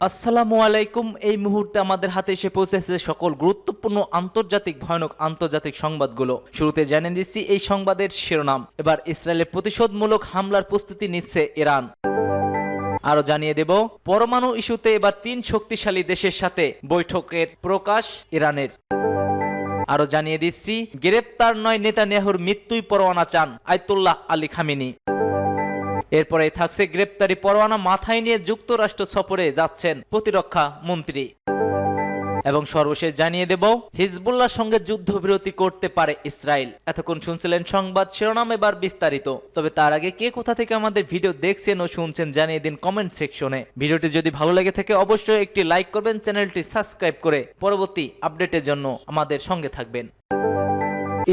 আসসালামু আলাইকুম। এই মুহূর্তে আমাদের হাতে এসে পৌঁছেছে সকল গুরুত্বপূর্ণ আন্তর্জাতিক ভয়ানক আন্তর্জাতিক সংবাদগুলো। শুরুতে জানিয়ে দিচ্ছি এই সংবাদের শিরোনাম। এবার ইসরায়েলের প্রতিশোধমূলক হামলার প্রস্তুতি নিচ্ছে ইরান। আরো জানিয়ে দেব পরমাণু ইস্যুতে এবার 3 শক্তিশালী দেশের সাথে বৈঠকের প্রকাশ ইরানের। আরো জানিয়ে দিচ্ছি গ্রেপ্তার নয় নেতানিয়াহুর মৃত্যুই পরোয়ানা চান আয়াতুল্লাহ আলী খামেনি। এরপরে থাকছে গ্রেপ্তারি পরোয়ানা মাথায় নিয়ে যুক্তরাষ্ট্র সফরে যাচ্ছেন প্রতিরক্ষা মন্ত্রী। এবং সর্বশেষ জানিয়ে দেব হিজবুল্লাহর সঙ্গে যুদ্ধবিরতি করতে পারে ইসরায়েল। এতক্ষণ শুনছিলেন সংবাদ শিরোনাম, এবার বিস্তারিত। তবে তার আগে কে কোথা থেকে আমাদের ভিডিও দেখছেন ও শুনছেন জানিয়ে দিন কমেন্ট সেকশনে। ভিডিওটি যদি ভালো লেগে থাকে অবশ্যই একটি লাইক করবেন, চ্যানেলটি সাবস্ক্রাইব করে পরবর্তী আপডেটের জন্য আমাদের সঙ্গে থাকবেন।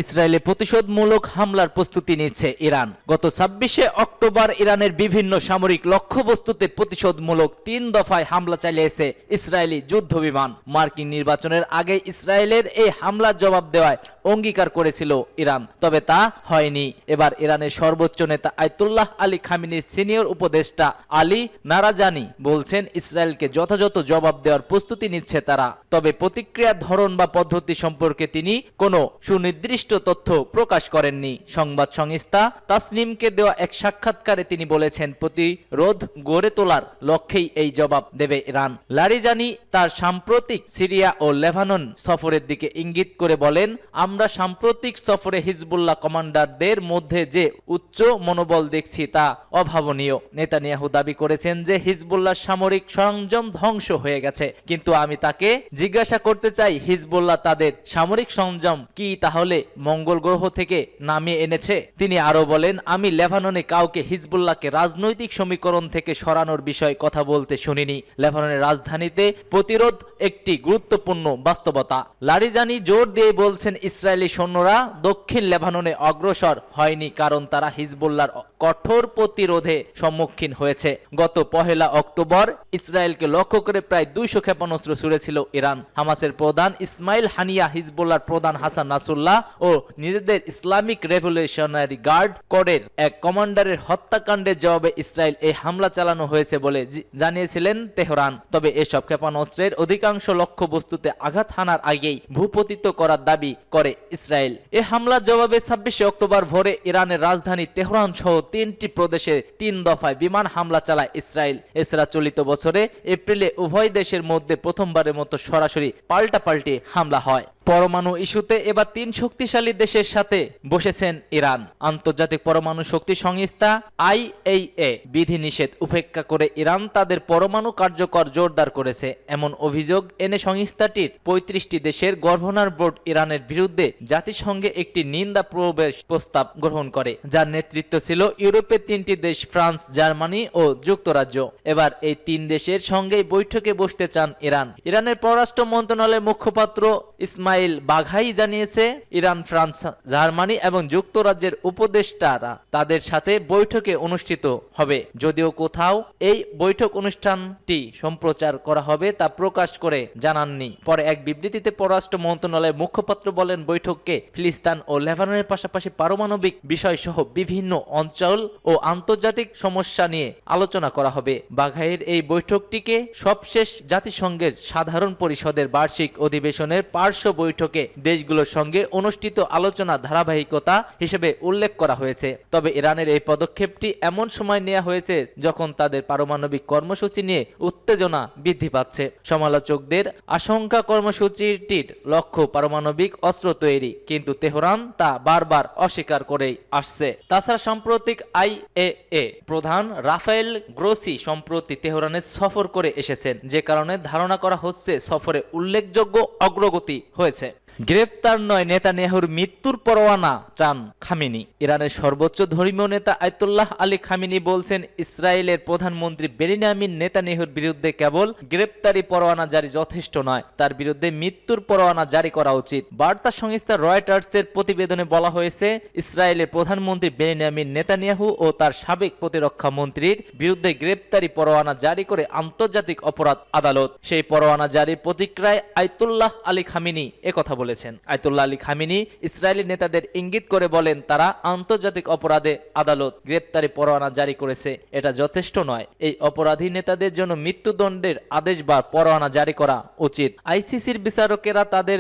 ইসরায়েলে প্রতিশোধমূলক হামলার প্রস্তুতি নিচ্ছে ইরান। গত 26শে অক্টোবর ইরানের বিভিন্ন সামরিক লক্ষ্যবস্তুতে প্রতিশোধমূলক 3 দফায় হামলা চালিয়েছে ইসরায়েলি যুদ্ধ বিমান। মার্কিন নির্বাচনের আগে ইসরায়েলের এই হামলার জবাব দেওয়ায় অঙ্গীকার করেছিল ইরান, তবে তা হয়নি। এবার ইরানের সর্বোচ্চ নেতা আয়াতুল্লাহ আলী খামেনির সিনিয়র উপদেষ্টা আলী নারাজানি বলছেন ইসরায়েলকে যথাযথ জবাব দেওয়ার প্রস্তুতি নিচ্ছে তারা। তবে প্রতিক্রিয়ার ধরন বা পদ্ধতি সম্পর্কে তিনি কোনো সুনির্দিষ্ট তথ্য প্রকাশ করেননি। সংবাদ সংস্থা তাসনিমকে দেওয়া এক সাক্ষাৎকারে তিনি বলেছেন প্রতিরোধ গড়ে তোলার লক্ষ্যেই এই জবাব দেবে ইরান। লারিজানি তার সাম্প্রতিক সিরিয়া ও লেবানন সফরের দিকে ইঙ্গিত করে বলেন, আমরা সাম্প্রতিক সফরে হিজবুল্লাহ কমান্ডারদের মধ্যে যে উচ্চ মনোবল দেখছি তা অভাবনীয়। নেতানিয়াহু দাবি করেছেন যে হিজবুল্লাহ সামরিক সরঞ্জাম ধ্বংস হয়ে গেছে, কিন্তু আমি তাকে জিজ্ঞাসা করতে চাই হিজবুল্লাহ তাদের সামরিক সরঞ্জাম কি তাহলে মঙ্গল গ্রহ থেকে নামিয়ে এনেছে? তিনি আরো বলেন, আমি লেবাননে কাউকে হিজবুল্লাহকে রাজনৈতিক সমীকরণ থেকে সরানোর বিষয়ে কথা বলতে শুনিনি। লেবাননের রাজধানীতে প্রতিরোধ একটি গুরুত্বপূর্ণ বাস্তবতা। লারিজানি জোর দিয়ে বলছেন ইসরায়েলি সৈন্যরা দক্ষিণ লেবাননে অগ্রসর হয়নি কারণ তারা হিজবুল্লাহর কঠোর প্রতিরোধে সম্মুখীন হয়েছে। গত 1 অক্টোবর ইসরায়েলকে লক্ষ্য করে প্রায় 200 ক্ষেপণাস্ত্র ছুড়েছিল ইরান। হামাসের প্রধান ইসমাইল হানিয়া, হিজবুল্লাহর প্রধান হাসান নাসরুল্লাহ ও নিজেদের ইসলামিক রেভলিউশনারি গার্ড কোরের এক কমান্ডারের হত্যাকাণ্ডের জবাবে ইসরায়েল এই হামলা চালানো হয়েছে বলে জানিয়েছিলেন তেহরান। তবে এসব ক্ষেপণাস্ত্রের অধিকাংশ লক্ষ্যবস্তুতে আঘাত হানার আগেই ভূপতিত করার দাবি করে ইসরায়েল। এই হামলার জবাবে 26শে অক্টোবর ভোরে ইরানের রাজধানী তেহরান সহ 3টি প্রদেশে 3 দফায় বিমান হামলা চালায় ইসরায়েল। এছাড়া চলিত বছরে এপ্রিলে উভয় দেশের মধ্যে প্রথমবারের মতো সরাসরি পাল্টাপাল্টি হামলা হয়। পরমাণু ইস্যুতে এবার 3 শক্তিশালী দেশের সাথে বসেছেন ইরান। আন্তর্জাতিক পরমাণু শক্তি সংস্থা IAEA বিধিনিষেধ উপেক্ষা করে ইরান তাদের পরমাণু কার্যকর জোরদার করেছে, এমন অভিযোগ এনে সংস্থাটির 35টি দেশের গভর্নর বোর্ড ইরানের বিরুদ্ধে জাতিসংঘে একটি নিন্দা প্রবেশ প্রস্তাব গ্রহণ করে, যার নেতৃত্ব ছিল ইউরোপের 3টি দেশ ফ্রান্স, জার্মানি ও যুক্তরাজ্য। এবার এই 3 দেশের সঙ্গেই বৈঠকে বসতে চান ইরান। ইরানের পররাষ্ট্র মন্ত্রণালয়ের মুখপাত্র ইসমাইল বাঘাই জানিয়েছে ইরান, ফ্রান্স, জার্মানি এবং যুক্তরাজ্যের উপদেষ্টারা তাদের সাথে বৈঠকে অনুষ্ঠিত হবে। যদিও কোথাও এই বৈঠক অনুষ্ঠানটি সম্প্রচার করা হবে তা প্রকাশ করে জানাননি। পরে এক বিবৃতিতে পররাষ্ট্র মন্ত্রণালয়ের মুখপাত্র বলেন, বৈঠককে ফিলিস্তিন ও লেবাননের পাশাপাশি পারমাণবিক বিষয় সহ বিভিন্ন অঞ্চল ও আন্তর্জাতিক সমস্যা নিয়ে আলোচনা করা হবে। বাঘাইয়ের এই বৈঠকটিকে সবশেষ জাতিসংঘের সাধারণ পরিষদের বার্ষিক অধিবেশনের পার্শ্ব বৈঠকে দেশগুলোর সঙ্গে অনুষ্ঠিত আলোচনা ধারাবাহিকতা হিসেবে উল্লেখ করা হয়েছে। তবে ইরানের এই পদক্ষেপটি এমন সময় নেওয়া হয়েছে যখন তাদের পারমাণবিক কর্মসূচি নিয়ে উত্তেজনা বৃদ্ধি পাচ্ছে। সমালোচকদের আশঙ্কা কর্মসূচিটির লক্ষ্য পারমাণবিক অস্ত্র তৈরি, কিন্তু তেহরান তা বারবার অস্বীকার করেই আসছে। তাছাড়া সাম্প্রতিক IAEA প্রধান রাফায়েল গ্রোসি সম্প্রতি তেহরানে সফর করে এসেছেন, যে কারণে ধারণা করা হচ্ছে সফরে উল্লেখযোগ্য অগ্রগতি হয়েছে। গ্রেফতার নয় নেতানিয়াহুর মৃত্যুর পরোয়ানা চান খামেনি। ইরানের সর্বোচ্চ ধর্মীয় নেতা আয়াতুল্লাহ আলী খামেনি বলছেন ইসরায়েলের প্রধানমন্ত্রী বেনিয়ামিন নেতানিয়াহুর বিরুদ্ধে কেবল গ্রেফতারি পরোয়ানা জারি যথেষ্ট নয়, তার বিরুদ্ধে মৃত্যুর পরোয়ানা জারি করা উচিত। বার্তা সংস্থা রয়টার্সের প্রতিবেদনে বলা হয়েছে ইসরায়েলের প্রধানমন্ত্রী বেনিয়ামিন নেতানিয়াহু ও তার সাবেক প্রতিরক্ষা মন্ত্রীর বিরুদ্ধে গ্রেফতারি পরোয়ানা জারি করে আন্তর্জাতিক অপরাধ আদালত। সেই পরোয়ানা জারির প্রতিক্রিয়ায় আয়াতুল্লাহ আলী খামেনি একথা বলেছেন। বলেছেন। আয়াতুল্লাহ আলী খামেনি ইসরায়েলি নেতাদের ইঙ্গিত করে বলেন, তারা আন্তর্জাতিক অপরাধে আদালত গ্রেপ্তারি পরোয়ানা জারি করেছে, এটা যথেষ্ট নয়। এই অপরাধী নেতাদের জন্য মৃত্যুদণ্ডের আদেশ বা পরোয়ানা জারি করা উচিত। আইসিসির বিচারকেরা তাদের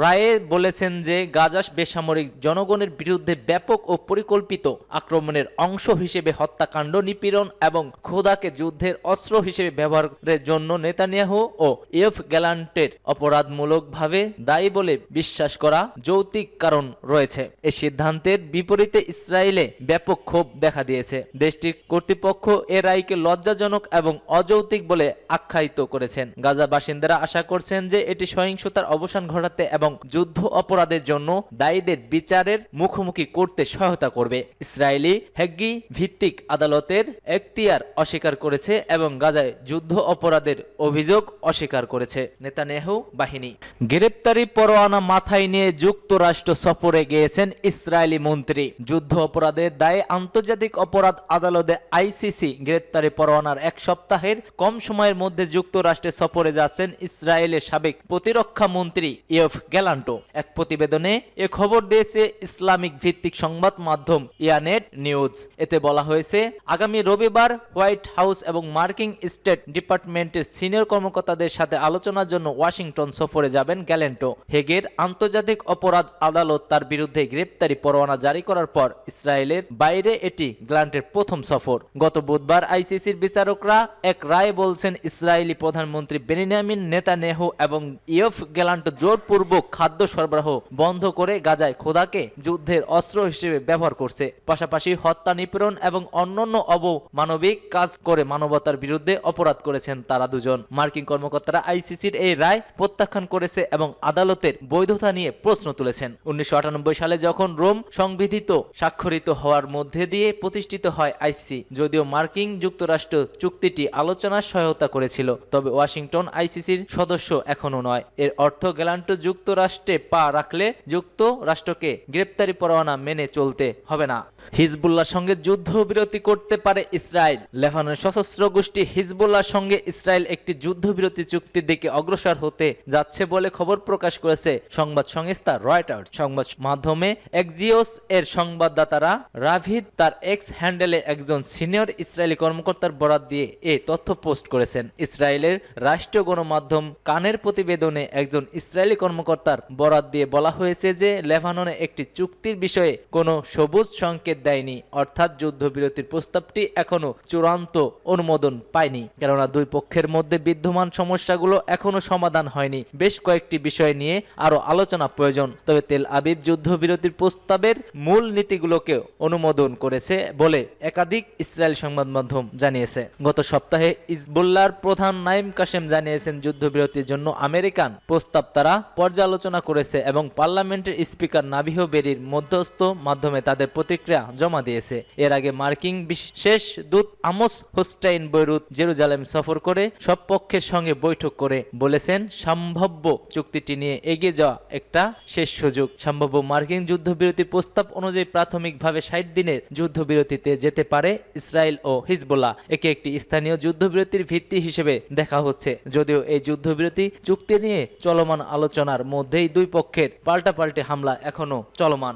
রায়ে বলেছেন যে গাজা বেসামরিক জনগণের বিরুদ্ধে ব্যাপক ও পরিকল্পিত আক্রমণের অংশ হিসেবে হত্যাকাণ্ড, নিপীড়ন এবং খোদাকে যুদ্ধের অস্ত্র হিসেবে ব্যবহারের জন্য নেতানিয়াহু ও ইয়োভ গ্যালান্টের অপরাধমূলকভাবে দায়ী বলে বিশ্বাস করা যৌক্তিক কারণ রয়েছে। এই সিদ্ধান্তের বিপরীতে ইসরায়েলে ব্যাপক ক্ষোভ দেখা দিয়েছে। দেশটির কর্তৃপক্ষ এ রায়কে লজ্জাজনক এবং অযৌক্তিক বলে আখ্যায়িত করেছেন। গাজা বাসিন্দারা আশা করছেন যে এটি সহিংসতার অবসান ঘটাতে এবং যুদ্ধ অপরাধের জন্য দায়ীদের বিচারের মুখোমুখি করতে সহায়তা করবে। ইসরায়েলি হেগি ভিত্তিক আদালতের এখতিয়ার অস্বীকার করেছে এবং গাজায় যুদ্ধ অপরাধের অভিযোগ অস্বীকার করেছে নেতানিয়াহু বাহিনী। গ্রেপ্তারি পরোয়ানা মাথায় নিয়ে যুক্তরাষ্ট্র সফরে গিয়েছেন ইসরায়েলি মন্ত্রী। যুদ্ধ অপরাধের দায়ে আন্তর্জাতিক অপরাধ আদালতে আইসিসি গ্রেপ্তারি পরোয়ানার এক সপ্তাহের কম সময়ের মধ্যে যুক্তরাষ্ট্রে সফরে যাচ্ছেন ইসরায়েলের সাবেক প্রতিরক্ষা মন্ত্রী ইয়োভ গ্যালান্টো। এক প্রতিবেদনে এ খবর দিয়েছে ইসলামিক ভিত্তিক সংবাদ মাধ্যম ইয়ানেট নিউজ। এতে বলা হয়েছে, আগামী রবিবার হোয়াইট হাউস এবং মার্কিন স্টেট ডিপার্টমেন্টের সিনিয়র কর্মকর্তাদের সাথে আলোচনার জন্য ওয়াশিংটন সফরে যাবেন গ্যালান্টো। হেগের আন্তর্জাতিক অপরাধ আদালত তার বিরুদ্ধে গ্রেপ্তারি পরোয়ানা জারি করার পর ইসরায়েলের বাইরে এটি গ্যালান্টের প্রথম সফর। গত বুধবার আইসিসির বিচারকরা এক রায়ে বলছেন, ইসরায়েলি প্রধানমন্ত্রী বেনিয়ামিন নেতানিয়াহু এবং ইয়োভ গ্যালান্টো জোরপূর্বক খাদ্য সরবরাহ বন্ধ করে গাজায় খোদাকে যুদ্ধের অস্ত্র হিসেবে ব্যবহার করছে। পাশাপাশি হত্যা, নিপীড়ন এবং অন্যান্য অবমানবিক কাজ করে মানবতার বিরুদ্ধে অপরাধ করেছেন তারা দুজন। মার্কিন কর্মকর্তারা আইসিসির এই রায় প্রত্যাখ্যান করেছে এবং আদালতের বৈধতা নিয়ে প্রশ্ন তুলেছেন। 1998 সালে যখন রোম সংবিধিত স্বাক্ষরিত হওয়ার মধ্যে দিয়ে প্রতিষ্ঠিত হয় আইসিসি, যদিও মার্কিন যুক্তরাষ্ট্র চুক্তিটি আলোচনার সহায়তা করেছিল, তবে ওয়াশিংটন আইসিসির সদস্য এখনো নয়। এর অর্থ গ্যালান্টো যুক্তরাষ্ট্রে পা রাখলে যুক্তরাষ্ট্রকে গ্রেপ্তারি পরোয়ানা মেনে চলতে হবে না। হিজবুল্লাহর সঙ্গে যুদ্ধবিরতি করতে পারে ইসরায়েল। লেবাননের সশস্ত্র গোষ্ঠী হিজবুল্লাহর সঙ্গে ইসরায়েল একটি যুদ্ধবিরতি চুক্তির দিকে অগ্রসর হতে যাচ্ছে বলে খবর প্রকাশ করেছে সংবাদ সংস্থা রয়টার্স। সংবাদ মাধ্যমে এক্সিওস এর সংবাদদাতারা রাভিদ তার এক্স হ্যান্ডেলে একজন সিনিয়র ইসরায়েলি কর্মকর্তার বরাত দিয়ে এ তথ্য পোস্ট করেছেন। ইসরায়েলের রাষ্ট্রীয় গণমাধ্যম কানের প্রতিবেদনে একজন ইসরায়েলি কর্মকর্তার বরাত দিয়ে বলা হয়েছে যে লেবাননে একটি চুক্তির বিষয়ে কোনো সবুজ সংকেত দেয়নি, অর্থাৎ যুদ্ধবিরতির প্রস্তাবটি এখনো চূড়ান্ত অনুমোদন পায়নি, কেননা দুই পক্ষের মধ্যে বিদ্যমান সমস্যাগুলো এখনো সমাধান হয়নি। বেশ কয়েকটি বিষয় নিয়ে আরো আলোচনা প্রয়োজন। তবে তেল আবিব যুদ্ধবিরতির প্রস্তাবের মূল নীতিগুলোকে অনুমোদন করেছে বলে একাধিক ইসরায়েল সংবাদ মাধ্যম জানিয়েছে। গত সপ্তাহে হিজবুল্লাহর প্রধান নাইম কাসেম জানিয়েছেন, যুদ্ধবিরতির জন্য আমেরিকান প্রস্তাব তারা পর্যালোচনা করেছে এবং পার্লামেন্টের স্পিকার নাবিহ বেরির মধ্যস্থ মাধ্যমে তাদের প্রতিক্রিয়া জমা দিয়েছে। এর আগে মার্কিন বিশেষ দূত আমোস হোস্টাইন বৈরুত জেরুজালেম সফর করে সব পক্ষের সঙ্গে বৈঠক করে বলেছেন, সম্ভাব্য চুক্তিটি নিয়ে এগিয়ে যাওয়া একটা শেষ সুযোগ। সম্ভাব্য মার্কিন যুদ্ধবিরতি প্রস্তাব অনুযায়ী প্রাথমিকভাবে 60 দিনের যুদ্ধবিরতিতে যেতে পারে ইসরায়েল ও হিজবুল্লাহ। একে একটি স্থানীয় যুদ্ধবিরতির ভিত্তি হিসেবে দেখা হচ্ছে, যদিও এই যুদ্ধবিরতি চুক্তি নিয়ে চলমান আলোচনার মধ্যেই দুই পক্ষের পাল্টাপাল্টি হামলা এখনো চলমান।